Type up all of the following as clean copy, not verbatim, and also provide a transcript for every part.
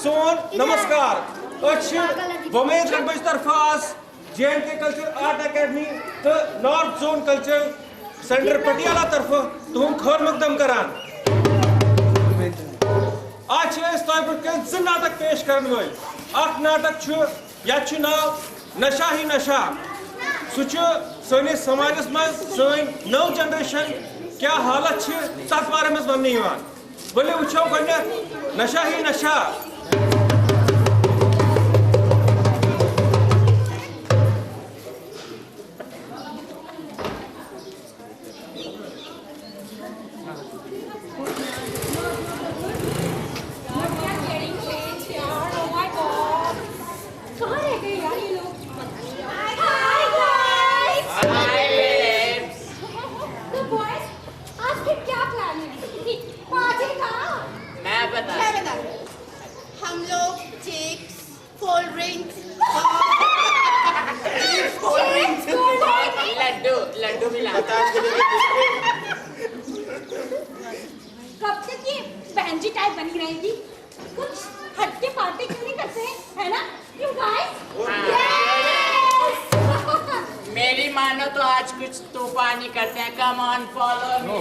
सोन नमस्कार वमेद रंगबज तरफ आज J&K कल्चर आर्ट अकेडमी तो north zone culture centre Patiala तरफ तुम खैर मकदम करान आज तय नाटक पेश करने वाल अख नाटक या नाव नशा ही नशा सह समाज मज सन नव जनरेशन क्या हालत तथ बारे में वन वले वो गो नशा ही नशा कब तक ये बहन जी टाइप बनी रहेगी? कुछ हटके पार्टी क्यों नहीं करते हैं, है ना? You guys? Yes! मेरी मानो तो आज कुछ तूफानी करते हैं। Come on, follow me.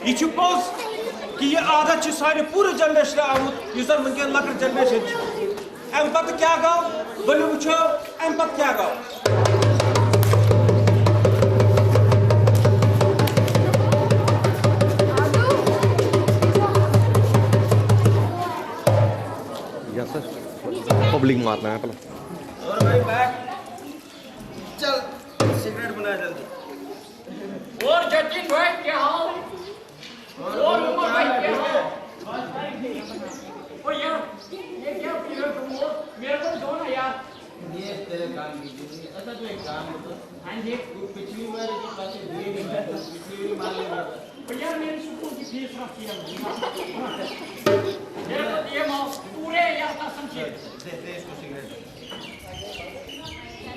यह पोज कि यह आदत सारे पूरे जनरेशन आमुत इस वनकन लकट जनरेशन अम पत क्या गो बल वो अम पत क्या गो पब्लिक मारना है और भाई बैक चल सिगरेट बना जल्दी और जतिन भाई क्या हाल? और उमर भाई क्या हाल? और यार ये क्या पी रहे तुम लोग? मेरे को दो ना यार। ये तेरे काम की जिंदगी अच्छा तो एक काम बता। हाँ जी। तू पिछली बार के पास दिए नहीं था पिछली बार मार लेगा। और यार मेरी सुकून की फीस रखी है। मेरे को ये माफ पूरे यार का संकेत। दे इसको सिगरेट।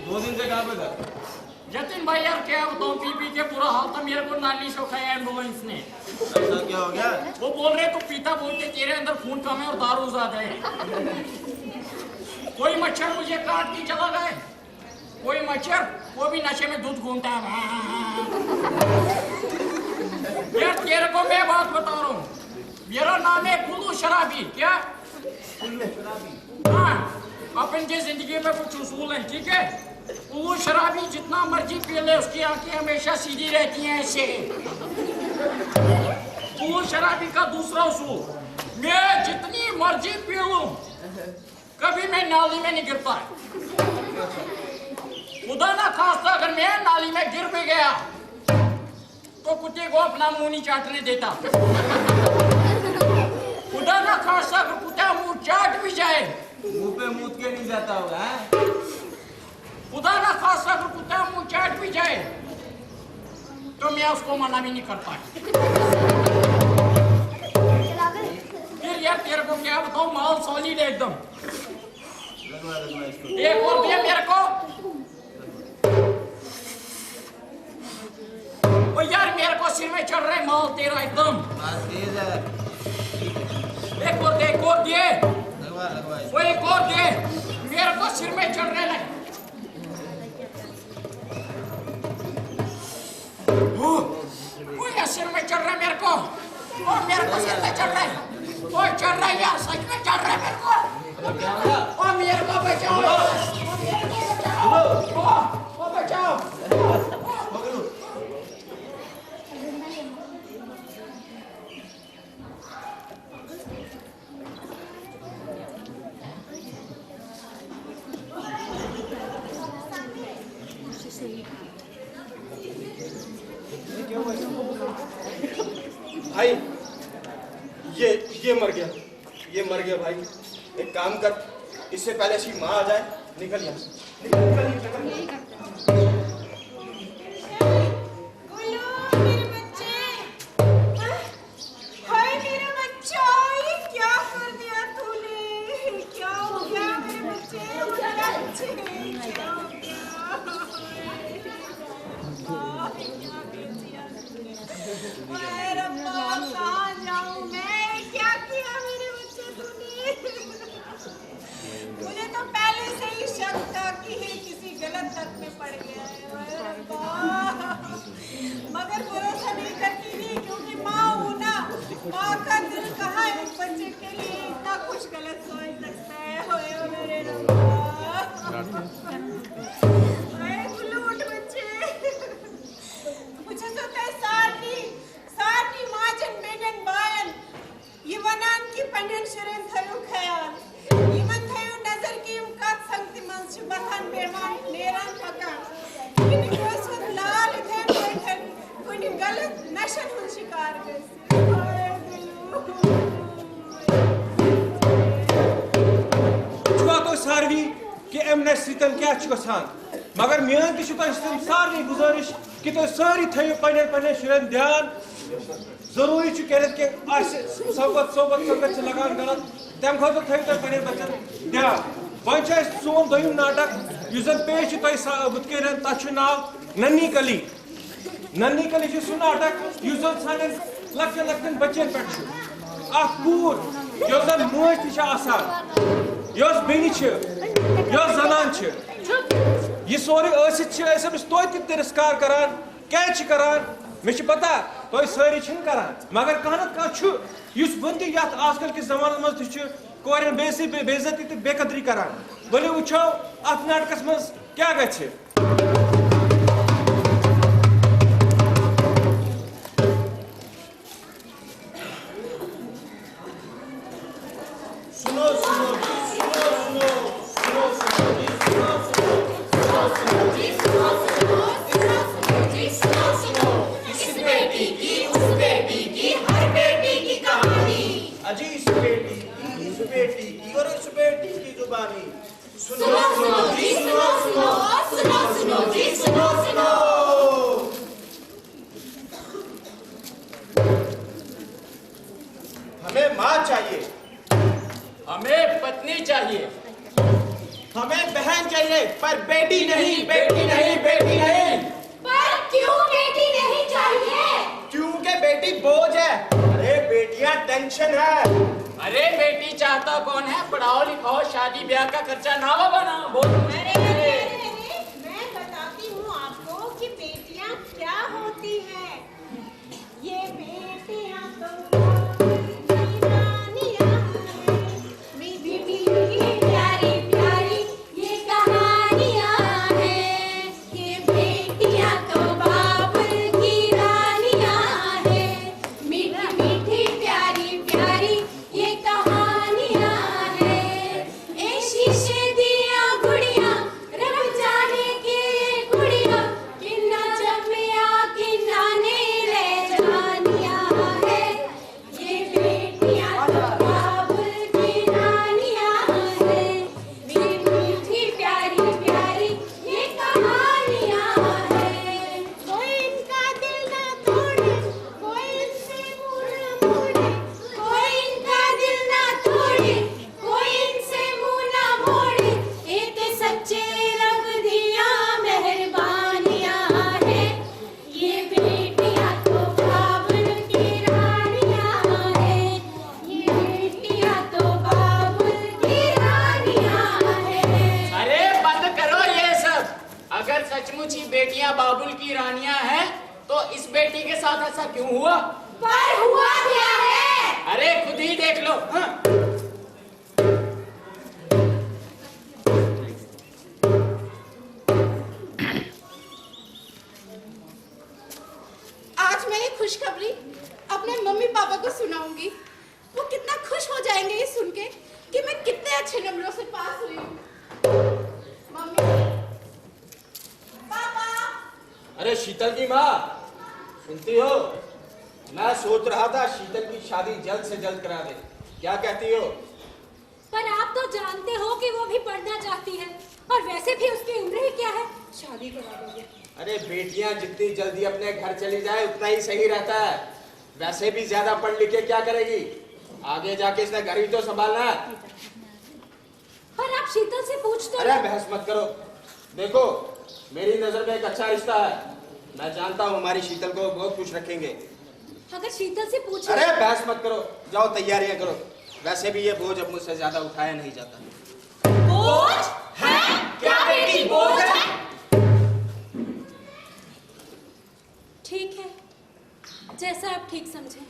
2 दिन से कहाँ पे था? जतिन भाई यार क्या बताऊं पी के पूरा हाल था मेरे को नाली से उठाया एम्बुलेंस ने। ऐसा क्या हो गया? वो बोल रहे तो पीता बोलते तेरे अंदर खून कम है और दारू ज्यादा है। कोई मच्छर मुझे काट के चला गए, कोई मच्छर वो भी नशे में दूध घूमता है। यार तेरे को मैं बात बता रहा हूँ, मेरा नाम है कुल्लू शराबी। क्या कुल्लू शराबी? हाँ, अपन की जिंदगी में कुछ उसूल है, ठीक है? कुल्लू शराबी जितना मर्जी पी ले उसकी आंखें हमेशा सीधी रहती हैं ऐसे। कुल्लू शराबी का दूसरा उसूल, मैं जितनी मर्जी पी लूं कभी मैं नाली में नहीं गिरता। खुदा ना खास्ता अगर मैं नाली में गिर भी गया तो कुत्ते को अपना मुंह नहीं चाटने देता। खुदा ना खास्ता अगर कुत्ता मुंह चाट भी जाए, मुंह पे मूत के नहीं जाता होगा, हैं? खुदा ना खास्ता अगर कुत्ता मुंह चाट भी जाए तो मैं उसको मना भी नहीं करता। फिर यार तेरे को क्या बताऊं, माल सॉलिड है एकदम। लगवा इसको। एक और दे मेरे को। ओ यार मेरे को सिर में चढ़ रहा है माल तेरा एकदम। बात तेज है। एक और दे, एक और दे। लगवा इसको। वो एक और दे, मेरे को सिर में चढ़ रहा है। वो यार सिर में चढ़ रहा है मेरे को। ओ मेरे को सिर में चढ़ रहा है। ओ चढ़ रहा है यार, सच में चढ़ रहा है मेरे को। ओ मेरे को बचाओ, ओ मेरे को बचाओ, ओ बचाओ। भाई ये मर गया भाई। एक काम कर, इससे पहले इसकी माँ आ जाए, निकल यहाँ से। निकल। बोलो मेरे बच्चे, हाय मेरा बच्चा, ये क्या कर दिया तूने? क्या हो गया मेरे बच्चे? क्या हो गया? हाय रब्बा, कहाँ जाऊँ मैं? क्या किया मेरे बच्चे तूने? मुझे तो पहले से ही शक था कि ये किसी गलत तक में पड़ गया है। हाय रब्बा, मगर भरोसा नहीं करती थी, क्योंकि माँ हूँ ना। माँ का दिल कहाँ एक बच्चे के लिए इतना कुछ गलत सोच सकता है। हाय मेरे रब्बा, हाय गुल्लू उठ बच्चे। मुझे तो सारनी माजन बेगन बायन ये वनान की पंडन शरण थयो ख्याल ये मन थयो नजर की उमकात संगति मन सुबहान बेमान नेरान पका किन कोसुन लाल थे बैठन कोई गलत नशन हुन शिकार गइसे। छुआ तो सारवी कि एमने सितन क्या गसान, मगर मेन तो सारे गुजारिश कि तो सारी थो पे शुरन ध्यान। जरूरी कर सोबत संगत से लगान गलत तम खो थो पे बच्चन ध्यान। वह सोन दोम नाटक पेश बुत तथ नाव नन्नी कली। नन्नी कली सह नाटक सान लक्चन लक्चन बच्चन पे कूर जन मोज तस बेन जनान यह सोरे तो तिरस्कार करान क्या करान मे पता तो सारी करान, मगर कह वन आजकल किस जमानस मज कोरन बेइज्जती तो बेकदरी करान। बोले वो अत नाटकस मज क्या गछे। हमें माँ चाहिए, हमें पत्नी चाहिए, हमें बहन चाहिए, पर बेटी नहीं। बेटी नहीं, बेटी नहीं। पर क्यों बेटी नहीं चाहिए? क्योंकि बेटी बोझ है। अरे बेटियां टेंशन है। अरे बेटी चाहता कौन है? पढ़ाओ लिखाओ, शादी ब्याह का खर्चा ना बना। बोल। अरे मैं बताती हूँ आपको कि बेटियां क्या होती हैं। ये बेटियां तो रानियां हैं, मीठी मीठी प्यारी प्यारी ये कहानियां हैं। ये बेटियां तो बाबुल की रानियां हैं, मीठी मीठी प्यारी प्यारी ये कहानियां हैं। ए शीशे दिया गुड़िया सचमुच ही बेटियां बाबुल की रानियां हैं तो इस बेटी के साथ ऐसा क्यों हुआ? पर हुआ क्या है? अरे खुद ही देख लो। हाँ? आज मैं ये खुशखबरी अपने मम्मी पापा को सुनाऊंगी। वो कितना खुश हो जाएंगे ये सुन के कि मैं कितने अच्छे नंबरों से पास हुई हूँ। मम्मी, पापा। अरे शीतल की माँ, सुनती हो? मैं सोच रहा था शीतल की शादी जल्द से जल्द करा दे, क्या कहती हो? पर आप तो जानते हो कि वो भी पढ़ना चाहती है और वैसे भी उसकी उम्र ही क्या है, शादी करा दोगे। अरे बेटियां जितनी जल्दी अपने घर चली जाए उतना ही सही रहता है। वैसे भी ज्यादा पढ़ लिख के क्या करेगी, आगे जाके इसने घर ही तो संभालना है। पर आप शीतल से पूछ तो अरे बहस मत करो, देखो मेरी नजर में एक अच्छा रिश्ता है, मैं जानता हूँ हमारी शीतल को बहुत खुश रखेंगे। अगर शीतल से पूछो। अरे बहस मत करो, जाओ तैयारियां करो, वैसे भी ये बोझ अब मुझसे ज्यादा उठाया नहीं जाता। बोझ है? क्या बेटी बोझ है? ठीक है, जैसा आप ठीक समझें।